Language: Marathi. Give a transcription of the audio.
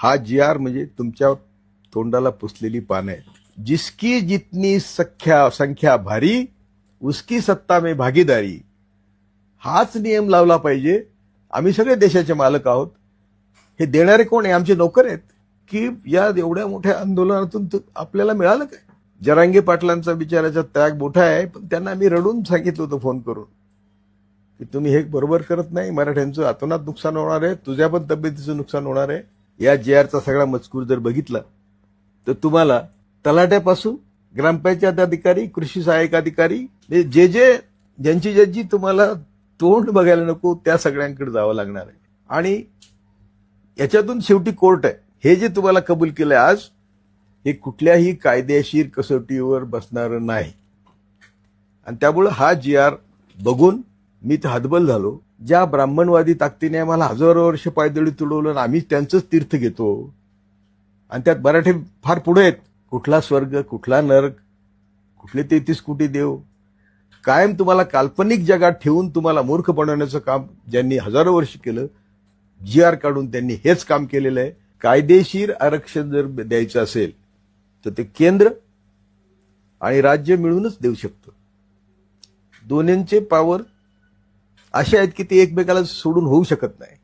हा जी आर म्हणजे तुमच्या तोंडाला पुसलेली पानं आहेत. जिसकी जितनी संख्या भारी उसकी सत्ता में भागीदारी, हाच नियम लावला पाहिजे. आम्ही सगळे देशाचे मालक आहोत. हे देणारे कोण आहे? आमचे नोकर आहेत. की या एवढ्या मोठ्या आंदोलनातून आपल्याला मिळालं काय? जरांगे पाटलांचा बिचाराचा त्याग मोठा आहे, पण त्यांना मी रडून सांगितलं होतं फोन करून की तुम्ही हे बरोबर करत नाही. मराठ्यांचं अतोनात नुकसान होणार आहे, तुझ्या पण तब्येतीचं नुकसान होणार आहे. या जे आरचा सगळा मजकूर जर बघितला तर तुम्हाला तलाट्यापासून ग्रामपंचायत अधिकारी, कृषी सहाय्यक अधिकारी, ज्यांची तुम्हाला तोंड बघायला नको त्या सगळ्यांकडे जावं लागणार आहे. आणि याच्यातून शेवटी कोर्ट आहे. हे जे तुम्हाला कबूल केलंय आज, हे कुठल्याही कायदेशीर कसोटीवर बसणार नाही. आणि त्यामुळे हा जी आर बघून मी तर हतबल झालो. ज्या ब्राह्मणवादी ताकदीने आम्हाला हजारो वर्ष पायदळी तुडवलं आणि आम्ही त्यांचंच तीर्थ घेतो, आणि त्यात मराठी फार पुढे आहेत. कुठला स्वर्ग, कुठला नरक, कुठले 33 कोटी देव, कायम तुम्हाला काल्पनिक जगात ठेवून तुम्हाला मूर्ख बनवण्याचं काम ज्यांनी हजारो वर्ष केलं, जी आर काढून त्यांनी हेच काम केलेलं आहे. कायदेशीर आरक्षण जर द्यायचं असेल तर ते केंद्र आणि राज्य मिळूनच देऊ शकतं. दोन्हींचे पॉवर असे आहेत की ते एकमेकाला सोडून होऊ शकत नाही.